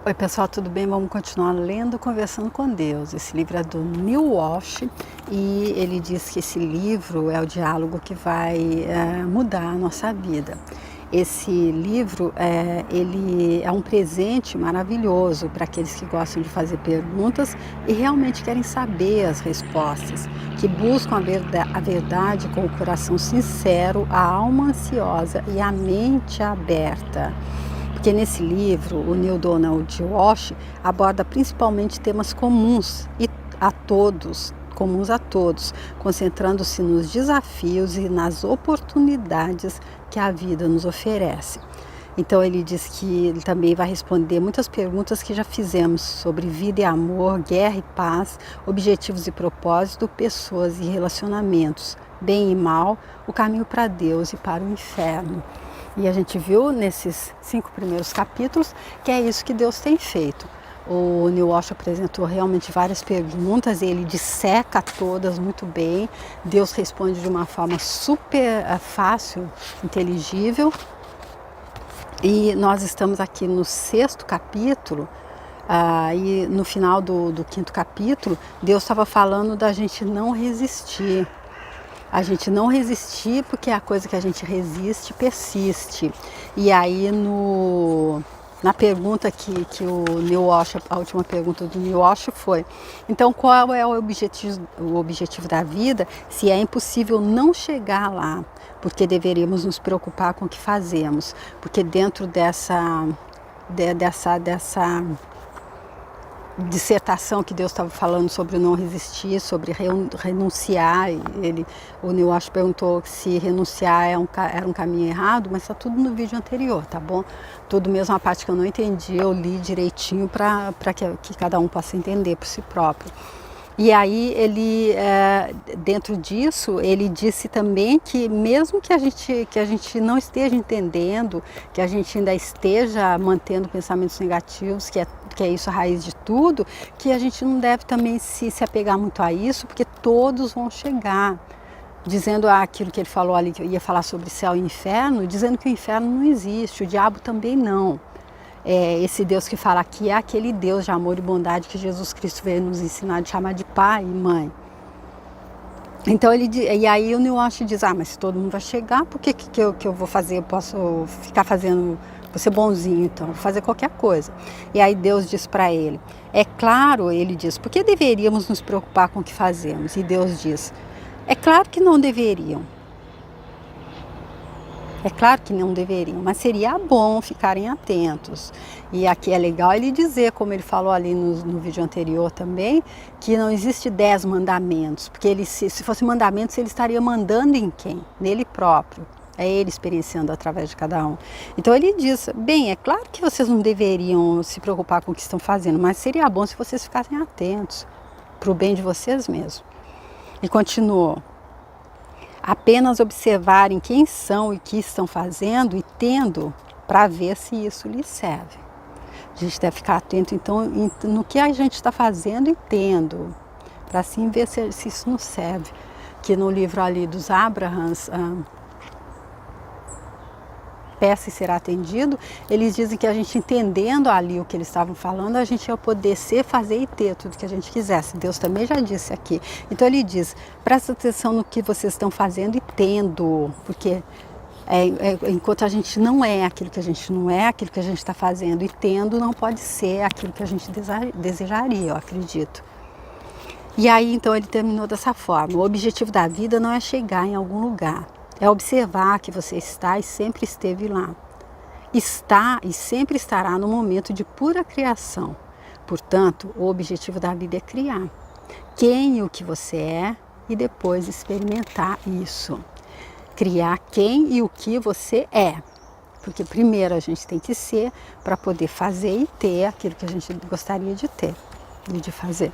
Oi pessoal, tudo bem? Vamos continuar lendo Conversando com Deus. Esse livro é do Neil Walsh e ele diz que esse livro é o diálogo que vai mudar a nossa vida. Esse livro ele é um presente maravilhoso para aqueles que gostam de fazer perguntas e realmente querem saber as respostas, que buscam a verdade com o coração sincero, a alma ansiosa e a mente aberta. Porque nesse livro, o Neil Donald Walsh aborda principalmente temas comuns a todos, concentrando-se nos desafios e nas oportunidades que a vida nos oferece. Então ele diz que ele também vai responder muitas perguntas que já fizemos sobre vida e amor, guerra e paz, objetivos e propósito, pessoas e relacionamentos, bem e mal, o caminho para Deus e para o inferno. E a gente viu nesses 5 primeiros capítulos que é isso que Deus tem feito. O Neil Walsh apresentou realmente várias perguntas e ele disseca todas muito bem. Deus responde de uma forma super fácil, inteligível. E nós estamos aqui no 6º capítulo. E no final do 5º capítulo, Deus estava falando da gente não resistir. A gente não resistir porque a coisa que a gente resiste persiste. E aí na pergunta que o Neil Walsh, a última pergunta do Neil Walsh foi: então qual é o objetivo da vida se é impossível não chegar lá? Porque deveríamos nos preocupar com o que fazemos. Porque dentro dessa dissertação que Deus estava falando sobre o não resistir, sobre renunciar, o Neil Walsh perguntou se renunciar era um caminho errado, mas está tudo no vídeo anterior, tá bom? Tudo mesmo a parte que eu não entendi, eu li direitinho para que cada um possa entender por si próprio. E aí ele, dentro disso, ele disse também que mesmo que a gente não esteja entendendo, que a gente ainda esteja mantendo pensamentos negativos, que é isso a raiz de tudo, que a gente não deve também se apegar muito a isso, porque todos vão chegar. Dizendo aquilo que ele falou ali, que eu ia falar sobre céu e inferno, dizendo que o inferno não existe, o diabo também não. Esse Deus que fala aqui é aquele Deus de amor e bondade que Jesus Cristo veio nos ensinar de chamar de pai e mãe. Então e aí o Neil Walsh diz: mas se todo mundo vai chegar, por que eu vou fazer? Eu posso ficar fazendo, vou ser bonzinho, então vou fazer qualquer coisa. E aí Deus diz para ele: é claro, ele diz, por que deveríamos nos preocupar com o que fazemos? E Deus diz: é claro que não deveriam. É claro que não deveriam, mas seria bom ficarem atentos. E aqui é legal ele dizer, como ele falou ali no vídeo anterior também, que não existe 10 mandamentos, porque ele, se fosse mandamentos, ele estaria mandando em quem? Nele próprio. É ele experienciando através de cada um. Então ele diz: bem, é claro que vocês não deveriam se preocupar com o que estão fazendo, mas seria bom se vocês ficassem atentos, para o bem de vocês mesmos. E continuou: apenas observarem quem são e o que estão fazendo e tendo para ver se isso lhes serve. A gente deve ficar atento então no que a gente está fazendo e tendo, para assim ver se isso nos serve. Que no livro ali dos Abrahams, peça e será atendido, eles dizem que a gente entendendo ali o que eles estavam falando, a gente ia poder fazer e ter tudo que a gente quisesse. Deus também já disse aqui. Então ele diz: presta atenção no que vocês estão fazendo e tendo, porque enquanto a gente não é aquilo que a gente não é, aquilo que a gente está fazendo e tendo não pode ser aquilo que a gente desejaria, eu acredito. E aí então ele terminou dessa forma: o objetivo da vida não é chegar em algum lugar, é observar que você está e sempre esteve lá. Está e sempre estará no momento de pura criação. Portanto, o objetivo da vida é criar quem e o que você é e depois experimentar isso. Criar quem e o que você é. Porque primeiro a gente tem que ser para poder fazer e ter aquilo que a gente gostaria de ter e de fazer.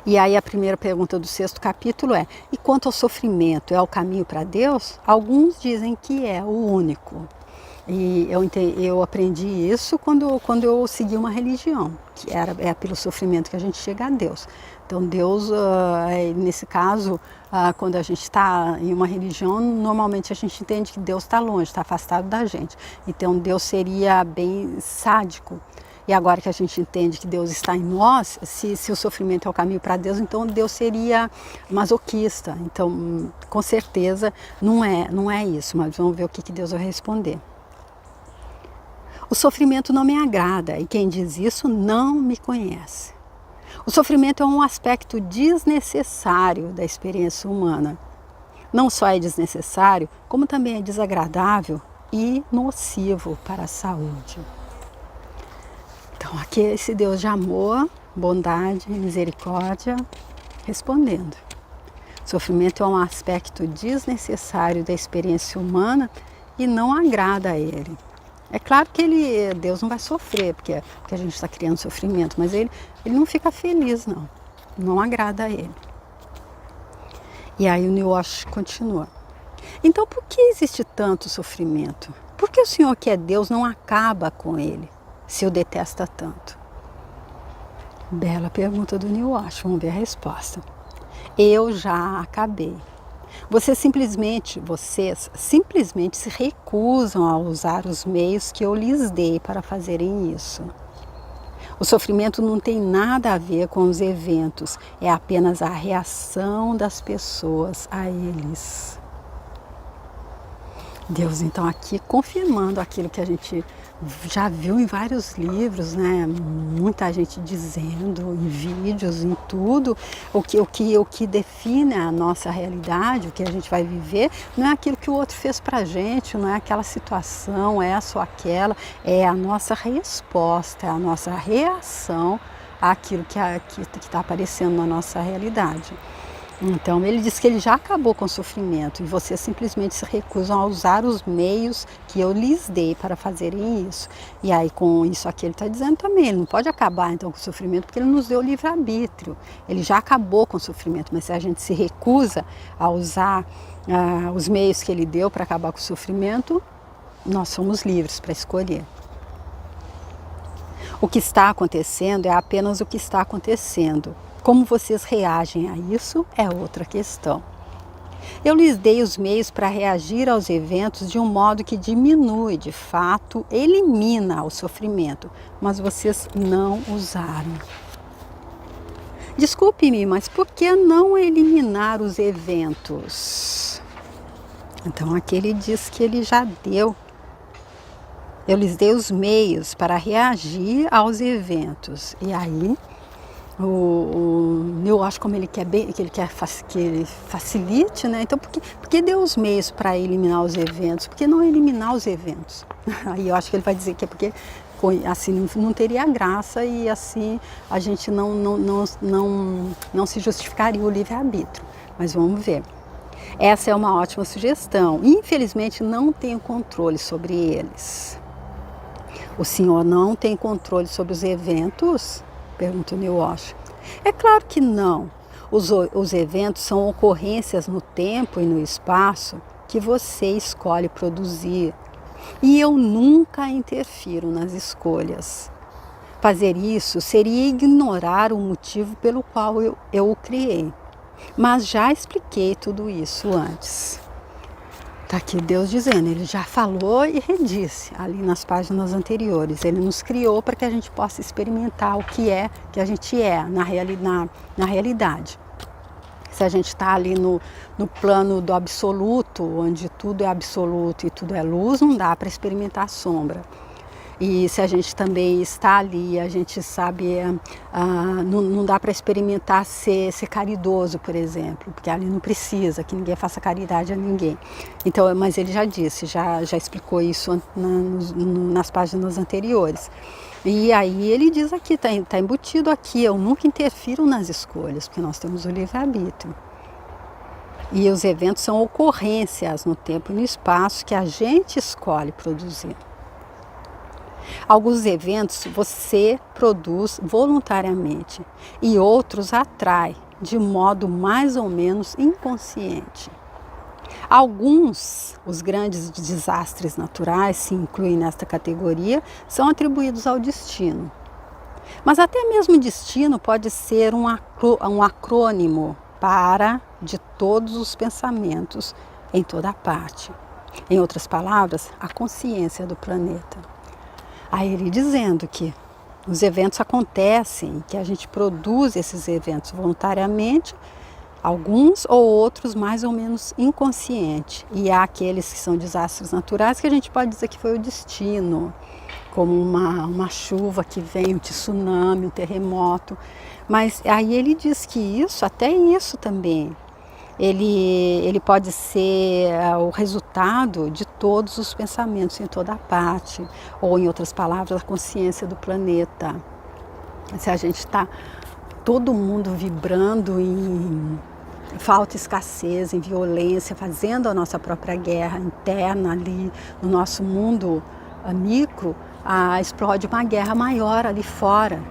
E aí a primeira pergunta do 6º capítulo é: e quanto ao sofrimento, é o caminho para Deus? Alguns dizem que é o único. E eu aprendi isso quando eu segui uma religião, que é pelo sofrimento que a gente chega a Deus. Então Deus, nesse caso, quando a gente está em uma religião, normalmente a gente entende que Deus está longe, está afastado da gente. Então Deus seria bem sádico E agora que a gente entende que Deus está em nós, se o sofrimento é o caminho para Deus, então Deus seria masoquista. Então, com certeza, não é isso, mas vamos ver o que Deus vai responder. O sofrimento não me agrada e quem diz isso não me conhece. O sofrimento é um aspecto desnecessário da experiência humana. Não só é desnecessário, como também é desagradável e nocivo para a saúde. Então aqui é esse Deus de amor, bondade e misericórdia respondendo. O sofrimento é um aspecto desnecessário da experiência humana e não agrada a Ele. É claro que Deus não vai sofrer, porque a gente está criando sofrimento, mas ele não fica feliz, não. Não agrada a Ele. E aí o Neil Walsh continua. Então por que existe tanto sofrimento? Por que o Senhor, que é Deus, não acaba com ele, se o detesta tanto? Bela pergunta do Neil Walsh, vamos ver a resposta. Eu já acabei. Vocês simplesmente se recusam a usar os meios que eu lhes dei para fazerem isso. O sofrimento não tem nada a ver com os eventos, é apenas a reação das pessoas a eles. Deus, então, aqui confirmando aquilo que a gente já viu em vários livros, né? Muita gente dizendo, em vídeos, em tudo, o que define a nossa realidade, o que a gente vai viver, não é aquilo que o outro fez pra gente, não é aquela situação, essa ou aquela, é a nossa resposta, é a nossa reação àquilo que está aparecendo na nossa realidade. Então ele diz que ele já acabou com o sofrimento e vocês simplesmente se recusam a usar os meios que eu lhes dei para fazerem isso. E aí com isso aqui ele está dizendo também, ele não pode acabar então com o sofrimento porque ele nos deu livre-arbítrio. Ele já acabou com o sofrimento, mas se a gente se recusa a usar os meios que ele deu para acabar com o sofrimento, nós somos livres para escolher. O que está acontecendo é apenas o que está acontecendo. Como vocês reagem a isso é outra questão. Eu lhes dei os meios para reagir aos eventos de um modo que diminui, de fato, elimina o sofrimento, mas vocês não usaram. Desculpe-me, mas por que não eliminar os eventos? Então aqui ele diz que ele já deu. Eu lhes dei os meios para reagir aos eventos. E aí eu acho como ele quer que ele facilite, né? Então por que deu os meios para eliminar os eventos? Por que não eliminar os eventos? Aí eu acho que ele vai dizer que é porque assim não teria graça e assim a gente não se justificaria o livre-arbítrio. Mas vamos ver. Essa é uma ótima sugestão. Infelizmente não tenho controle sobre eles. O Senhor não tem controle sobre os eventos? Pergunta o Neil Walsh. É claro que não. Os eventos são ocorrências no tempo e no espaço que você escolhe produzir. E eu nunca interfiro nas escolhas. Fazer isso seria ignorar o motivo pelo qual eu o criei. Mas já expliquei tudo isso antes. Está aqui Deus dizendo, ele já falou e redisse ali nas páginas anteriores. Ele nos criou para que a gente possa experimentar o que a gente é na realidade. Se a gente está ali no plano do absoluto, onde tudo é absoluto e tudo é luz, não dá para experimentar a sombra. E se a gente também está ali, a gente sabe, não dá para experimentar ser caridoso, por exemplo, porque ali não precisa que ninguém faça caridade a ninguém. Então, mas ele já disse, já explicou nas páginas anteriores. E aí ele diz aqui, está embutido aqui, eu nunca interfiro nas escolhas, porque nós temos o livre-arbítrio. E os eventos são ocorrências no tempo e no espaço que a gente escolhe produzir. Alguns eventos você produz voluntariamente e outros atrai de modo mais ou menos inconsciente. Alguns, os grandes desastres naturais se incluem nesta categoria, são atribuídos ao destino. Mas até mesmo destino pode ser um acrônimo para de todos os pensamentos em toda parte. Em outras palavras, a consciência do planeta. Aí ele dizendo que Os eventos acontecem, que a gente produz esses eventos voluntariamente, alguns ou outros mais ou menos inconsciente. E há aqueles que são desastres naturais que a gente pode dizer que foi o destino, como uma chuva que vem, um tsunami, um terremoto. Mas aí ele diz que isso, até isso também, ele pode ser o resultado de todos os pensamentos em toda a parte, ou em outras palavras, a consciência do planeta. Se a gente está todo mundo vibrando em falta, escassez, em violência, fazendo a nossa própria guerra interna ali no nosso mundo micro, explode uma guerra maior ali fora.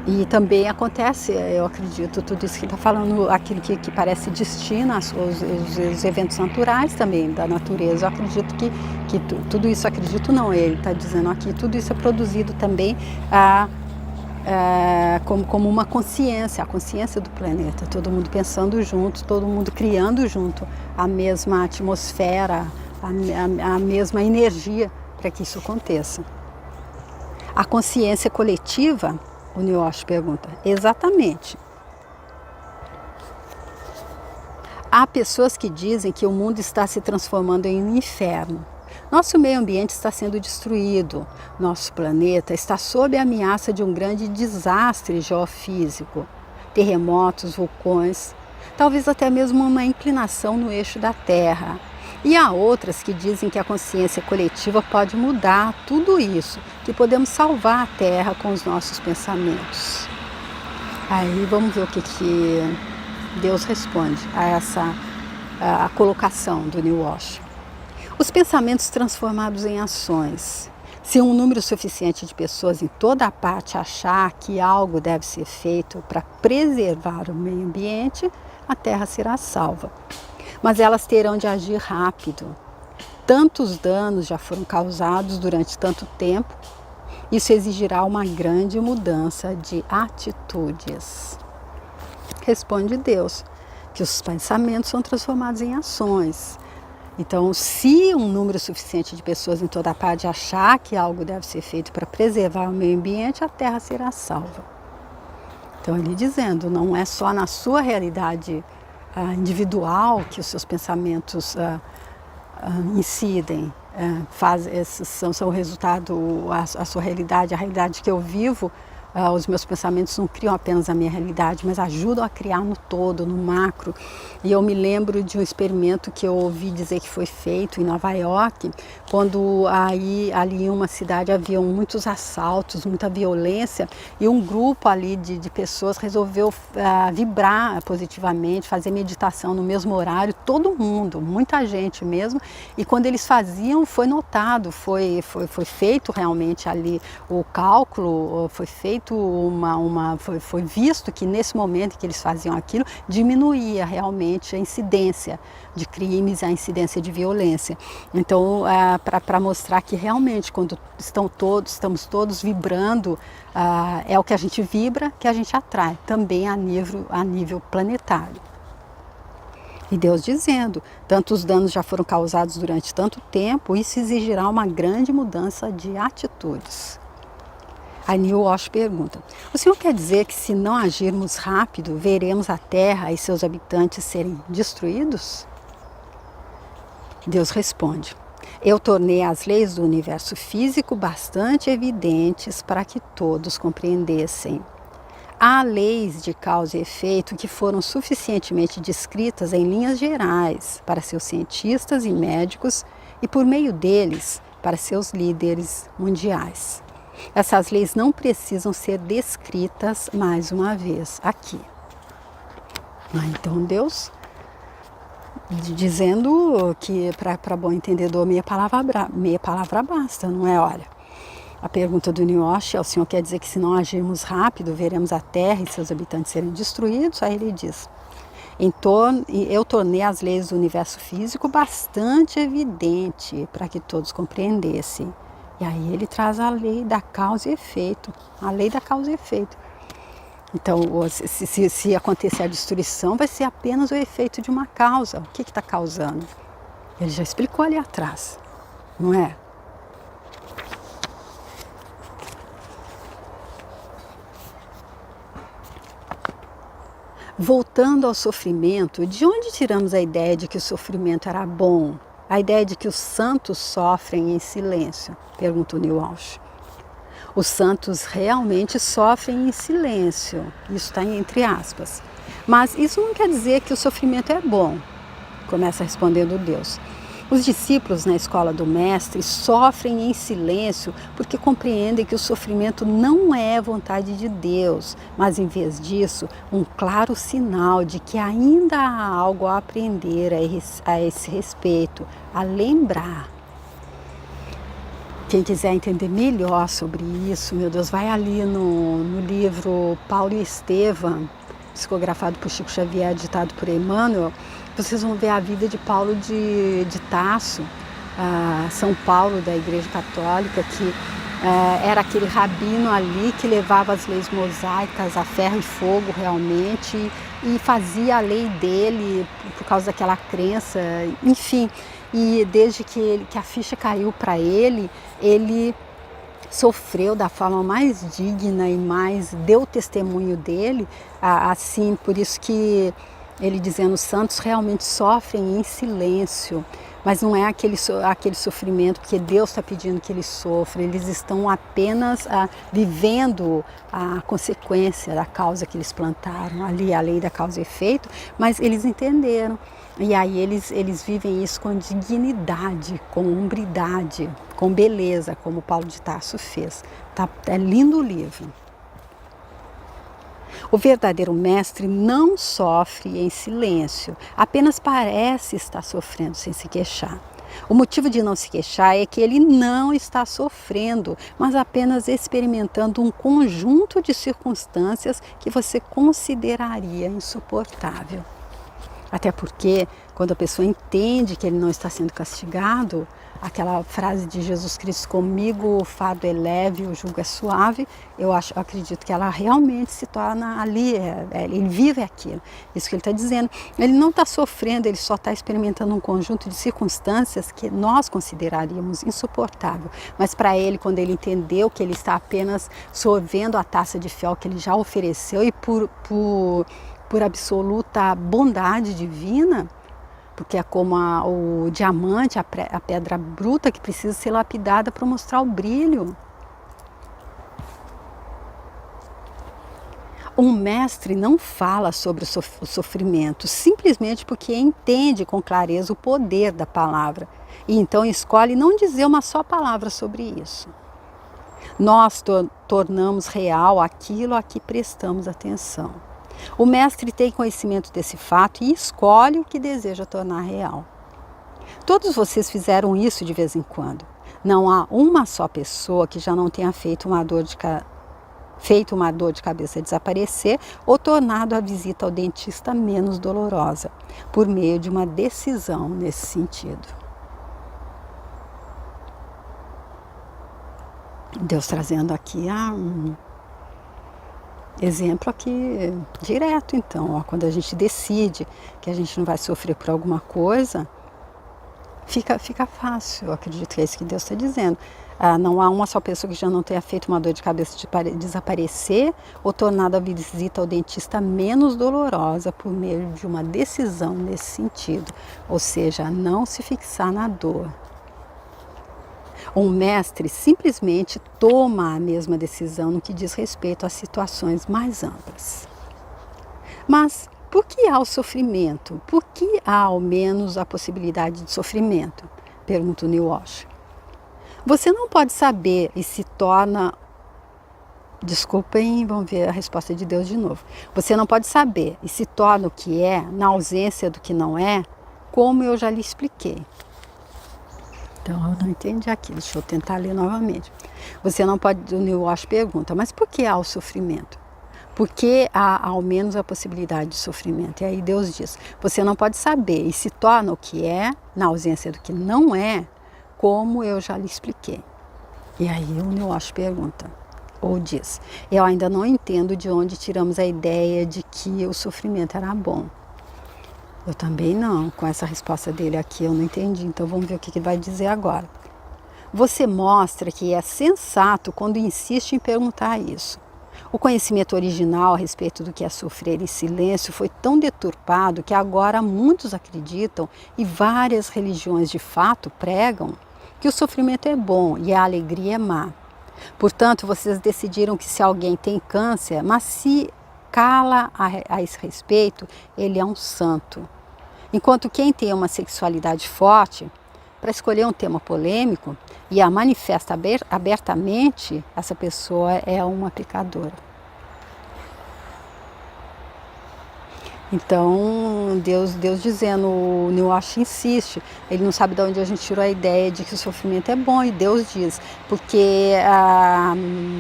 E também acontece, eu acredito, tudo isso que está falando, aquilo que parece destino, os eventos naturais também da natureza. Eu acredito que tudo isso, acredito não, ele está dizendo aqui, tudo isso é produzido também como uma consciência, a consciência do planeta, todo mundo pensando junto, todo mundo criando junto a mesma atmosfera, a mesma energia para que isso aconteça. A consciência coletiva, o Niosh pergunta, exatamente. Há pessoas que dizem que o mundo está se transformando em um inferno. Nosso meio ambiente está sendo destruído. Nosso planeta está sob a ameaça de um grande desastre geofísico. Terremotos, vulcões, talvez até mesmo uma inclinação no eixo da Terra. E há outras que dizem que a consciência coletiva pode mudar tudo isso, que podemos salvar a Terra com os nossos pensamentos. Aí vamos ver o que Deus responde a colocação do Niosh. Os pensamentos transformados em ações. Se um número suficiente de pessoas em toda a parte achar que algo deve ser feito para preservar o meio ambiente, a Terra será salva. Mas elas terão de agir rápido. Tantos danos já foram causados durante tanto tempo, isso exigirá uma grande mudança de atitudes. Responde Deus, que os pensamentos são transformados em ações. Então, se um número suficiente de pessoas em toda a parte achar que algo deve ser feito para preservar o meio ambiente, a Terra será salva. Então, ele dizendo, não é só na sua realidade individual que os seus pensamentos incidem, são o resultado, a sua realidade, a realidade que eu vivo. Os meus pensamentos não criam apenas a minha realidade, mas ajudam a criar no todo, no macro. E eu me lembro de um experimento que eu ouvi dizer que foi feito em Nova York, quando ali em uma cidade haviam muitos assaltos, muita violência, e um grupo ali de pessoas resolveu vibrar positivamente, fazer meditação no mesmo horário, todo mundo, muita gente mesmo, e quando eles faziam foi notado, foi feito realmente ali o cálculo, foi feito foi visto que nesse momento que eles faziam aquilo, diminuía realmente a incidência de crimes, a incidência de violência. Então, para mostrar que realmente quando estamos todos vibrando, é o que a gente vibra que a gente atrai, também a nível planetário. E Deus dizendo, tantos danos já foram causados durante tanto tempo, isso exigirá uma grande mudança de atitudes. A Niosh pergunta, o senhor quer dizer que se não agirmos rápido, veremos a Terra e seus habitantes serem destruídos? Deus responde, eu tornei as leis do universo físico bastante evidentes para que todos compreendessem. Há leis de causa e efeito que foram suficientemente descritas em linhas gerais para seus cientistas e médicos e, por meio deles, para seus líderes mundiais. Essas leis não precisam ser descritas mais uma vez aqui. Então Deus dizendo que para bom entendedor meia palavra basta, não é? Olha, a pergunta do Niosh é, o senhor quer dizer que se não agirmos rápido, veremos a Terra e seus habitantes serem destruídos? Aí ele diz, eu tornei as leis do universo físico bastante evidente para que todos compreendessem. E aí ele traz a lei da causa e efeito, a lei da causa e efeito. Então, se acontecer a destruição, vai ser apenas o efeito de uma causa. O que está causando? Ele já explicou ali atrás, não é? Voltando ao sofrimento, de onde tiramos a ideia de que o sofrimento era bom? A ideia de que os santos sofrem em silêncio? Pergunta o Neil Walsh. Os santos realmente sofrem em silêncio, isso está entre aspas. Mas isso não quer dizer que o sofrimento é bom, começa respondendo Deus. Os discípulos na escola do Mestre sofrem em silêncio porque compreendem que o sofrimento não é vontade de Deus, mas em vez disso, um claro sinal de que ainda há algo a aprender a esse respeito, a lembrar. Quem quiser entender melhor sobre isso, meu Deus, vai ali no livro Paulo e Estevão, psicografado por Chico Xavier, ditado por Emmanuel. Vocês vão ver a vida de Paulo de Tarso, São Paulo da Igreja Católica, que era aquele rabino ali que levava as leis mosaicas a ferro e fogo realmente e fazia a lei dele por causa daquela crença, enfim. E desde que a ficha caiu para ele sofreu da forma mais digna e mais deu testemunho dele, assim, por isso que ele dizendo, os santos realmente sofrem em silêncio, mas não é aquele sofrimento porque Deus está pedindo que eles sofram, eles estão apenas vivendo a consequência da causa que eles plantaram, ali a lei da causa e efeito, mas eles entenderam. E aí eles vivem isso com dignidade, com hombridade, com beleza, como Paulo de Tarso fez. É lindo o livro. O verdadeiro mestre não sofre em silêncio, apenas parece estar sofrendo sem se queixar. O motivo de não se queixar é que ele não está sofrendo, mas apenas experimentando um conjunto de circunstâncias que você consideraria insuportável. Até porque, quando a pessoa entende que ele não está sendo castigado, aquela frase de Jesus Cristo, comigo o fardo é leve, o jugo é suave, eu acredito que ela realmente se torna ali, ele vive aquilo. Isso que ele está dizendo. Ele não está sofrendo, ele só está experimentando um conjunto de circunstâncias que nós consideraríamos insuportável. Mas para ele, quando ele entendeu que ele está apenas sorvendo a taça de fel que ele já ofereceu e por absoluta bondade divina, porque é como o diamante, a pedra bruta que precisa ser lapidada para mostrar o brilho. Um mestre não fala sobre o sofrimento simplesmente porque entende com clareza o poder da palavra e então escolhe não dizer uma só palavra sobre isso. Nós tornamos real aquilo a que prestamos atenção. O mestre tem conhecimento desse fato e escolhe o que deseja tornar real. Todos vocês fizeram isso de vez em quando. Não há uma só pessoa que já não tenha feito uma dor de cabeça desaparecer ou tornado a visita ao dentista menos dolorosa, por meio de uma decisão nesse sentido. Deus trazendo aqui um exemplo aqui direto, então, quando a gente decide que a gente não vai sofrer por alguma coisa, fica fácil, eu acredito que é isso que Deus está dizendo. Não há uma só pessoa que já não tenha feito uma dor de cabeça desaparecer ou tornado a visita ao dentista menos dolorosa por meio de uma decisão nesse sentido, ou seja, não se fixar na dor. Um mestre simplesmente toma a mesma decisão no que diz respeito a situações mais amplas. Mas por que há o sofrimento? Por que há ao menos a possibilidade de sofrimento? Pergunta o Neil Walsh. Você não pode saber e se torna... Desculpem, vamos ver a resposta de Deus de novo. Você não pode saber e se torna o que é, na ausência do que não é, como eu já lhe expliquei. Então, eu não entendi aqui, deixa eu tentar ler novamente. Você não pode, o Neil Walsh pergunta, mas por que há o sofrimento? Por que há ao menos a possibilidade de sofrimento? E aí Deus diz, você não pode saber e se torna o que é, na ausência do que não é, como eu já lhe expliquei. E aí o Neil Walsh pergunta, ou diz, eu ainda não entendo de onde tiramos a ideia de que o sofrimento era bom. Eu também não, com essa resposta dele aqui eu não entendi, então vamos ver o que ele vai dizer agora. Você mostra que é sensato quando insiste em perguntar isso. O conhecimento original a respeito do que é sofrer em silêncio foi tão deturpado que agora muitos acreditam, e várias religiões de fato pregam, que o sofrimento é bom e a alegria é má. Portanto, vocês decidiram que se alguém tem câncer, mas se cala a esse respeito, ele é um santo. Enquanto quem tem uma sexualidade forte, para escolher um tema polêmico e a manifesta abertamente, essa pessoa é uma pecadora. Então, Deus dizendo, o New Age insiste, ele não sabe de onde a gente tirou a ideia de que o sofrimento é bom, e Deus diz, porque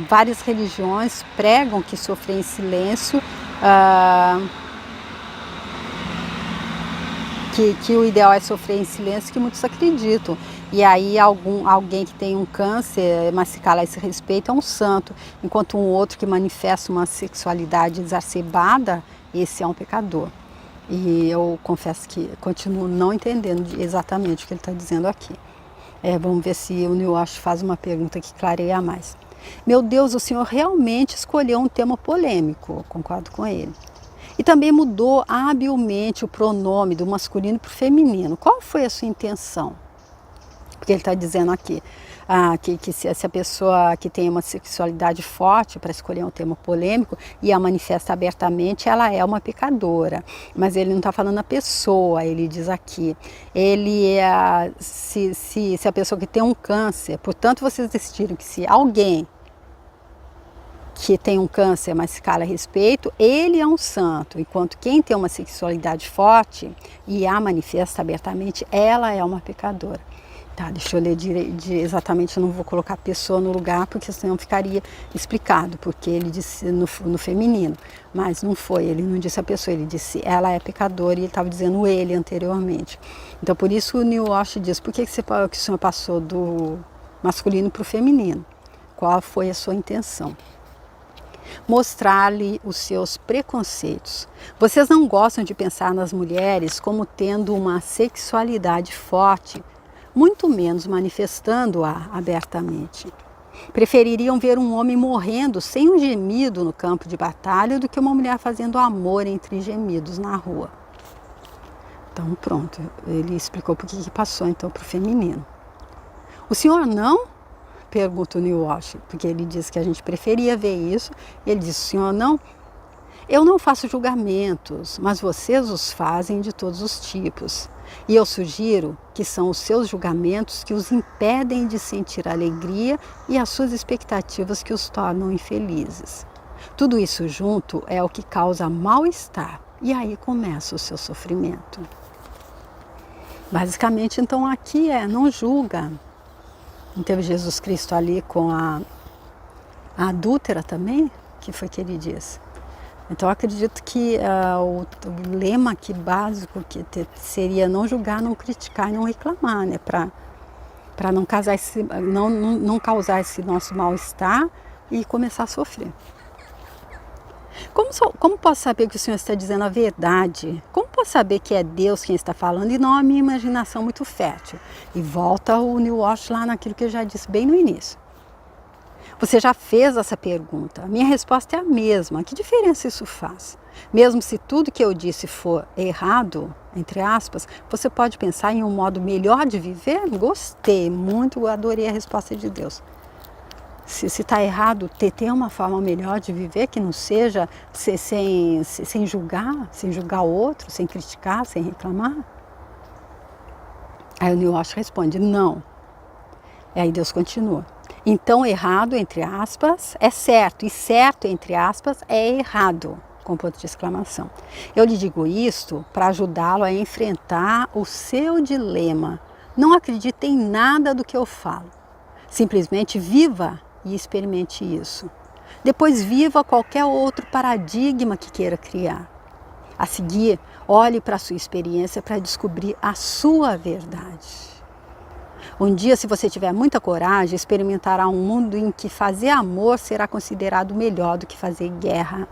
várias religiões pregam que sofrer em silêncio, que o ideal é sofrer em silêncio, que muitos acreditam. E aí alguém que tem um câncer, mas se cala a esse respeito, é um santo, enquanto um outro que manifesta uma sexualidade exacerbada, esse é um pecador. E eu confesso que continuo não entendendo exatamente o que ele está dizendo aqui. Vamos ver se o New Age faz uma pergunta que clareia mais. Meu Deus, o Senhor realmente escolheu um tema polêmico, eu concordo com ele. E também mudou habilmente o pronome do masculino para o feminino. Qual foi a sua intenção? Porque ele está dizendo aqui que se a pessoa que tem uma sexualidade forte para escolher um tema polêmico e a manifesta abertamente, ela é uma pecadora. Mas ele não está falando a pessoa, ele diz aqui. Se a pessoa que tem um câncer, portanto vocês decidiram que se alguém que tem um câncer, mas se cala a respeito, ele é um santo, enquanto quem tem uma sexualidade forte e a manifesta abertamente, ela é uma pecadora. Tá, deixa eu ler exatamente, eu não vou colocar pessoa no lugar, porque senão ficaria explicado, porque ele disse no feminino, mas não foi, ele não disse a pessoa, ele disse ela é pecadora, e ele estava dizendo ele anteriormente. Então por isso o New Age diz, por que o senhor passou do masculino para o feminino? Qual foi a sua intenção? Mostrar-lhe os seus preconceitos. Vocês não gostam de pensar nas mulheres como tendo uma sexualidade forte, muito menos manifestando-a abertamente. Prefeririam ver um homem morrendo sem um gemido no campo de batalha do que uma mulher fazendo amor entre gemidos na rua. Então pronto, ele explicou por que passou então para o feminino. O senhor não? Pergunta o New Age, porque ele disse que a gente preferia ver isso. Ele disse, o senhor não? Eu não faço julgamentos, mas vocês os fazem de todos os tipos. E eu sugiro que são os seus julgamentos que os impedem de sentir alegria e as suas expectativas que os tornam infelizes. Tudo isso junto é o que causa mal-estar, e aí começa o seu sofrimento. Basicamente, então, aqui não julga. Não teve Jesus Cristo ali com a adúltera também? Que foi que ele disse? Então eu acredito que o lema aqui básico que seria não julgar, não criticar, não reclamar, né? Para não causar esse nosso mal-estar e começar a sofrer. Como posso saber que o Senhor está dizendo a verdade? Como posso saber que é Deus quem está falando e não a minha imaginação muito fértil? E volta o New Age lá naquilo que eu já disse bem no início. Você já fez essa pergunta. Minha resposta é a mesma. Que diferença isso faz? Mesmo se tudo que eu disse for errado, entre aspas, você pode pensar em um modo melhor de viver? Gostei muito, adorei a resposta de Deus. Se está errado, ter uma forma melhor de viver que não seja sem julgar o outro, sem criticar, sem reclamar? Aí o New Age responde, não. E aí Deus continua. Então, errado, entre aspas, é certo, e certo, entre aspas, é errado, com ponto de exclamação. Eu lhe digo isto para ajudá-lo a enfrentar o seu dilema. Não acredite em nada do que eu falo. Simplesmente viva e experimente isso. Depois viva qualquer outro paradigma que queira criar. A seguir, olhe para a sua experiência para descobrir a sua verdade. Um dia, se você tiver muita coragem, experimentará um mundo em que fazer amor será considerado melhor do que fazer guerra.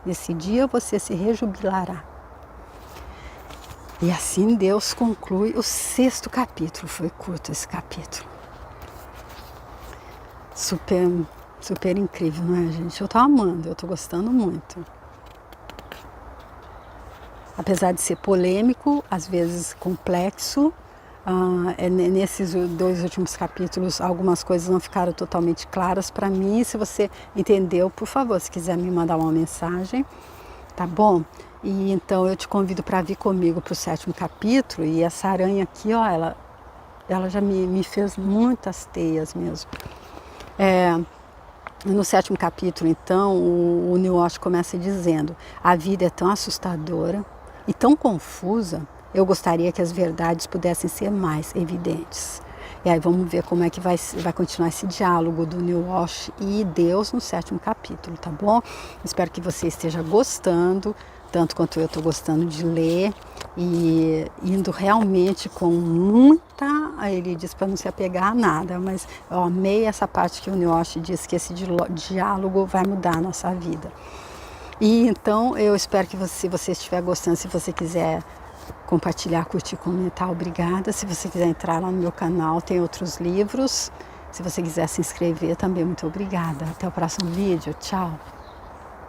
Nesse dia você se rejubilará. E assim Deus conclui o 6º capítulo. Foi curto esse capítulo. Super Super incrível, não é, gente? Eu tô amando, eu tô gostando muito. Apesar de ser polêmico, às vezes complexo, nesses 2 últimos capítulos algumas coisas não ficaram totalmente claras para mim. Se você entendeu, por favor, se quiser me mandar uma mensagem, tá bom? E então eu te convido para vir comigo para o 7º capítulo. E essa aranha aqui, ó, ela já me fez muitas teias mesmo. No 7º capítulo, então, o Neil Walsh começa dizendo: a vida é tão assustadora e tão confusa, eu gostaria que as verdades pudessem ser mais evidentes. E aí vamos ver como é que vai continuar esse diálogo do Neil Walsh e Deus no 7º capítulo, tá bom? Espero que você esteja gostando, tanto quanto eu estou gostando de ler, e indo realmente com muita, ele diz para não se apegar a nada, mas eu amei essa parte que o Neil Walsh diz que esse diálogo vai mudar a nossa vida. E então eu espero que se você estiver gostando, se você quiser compartilhar, curtir, comentar, obrigada. Se você quiser entrar lá no meu canal, tem outros livros. Se você quiser se inscrever também, muito obrigada. Até o próximo vídeo, tchau!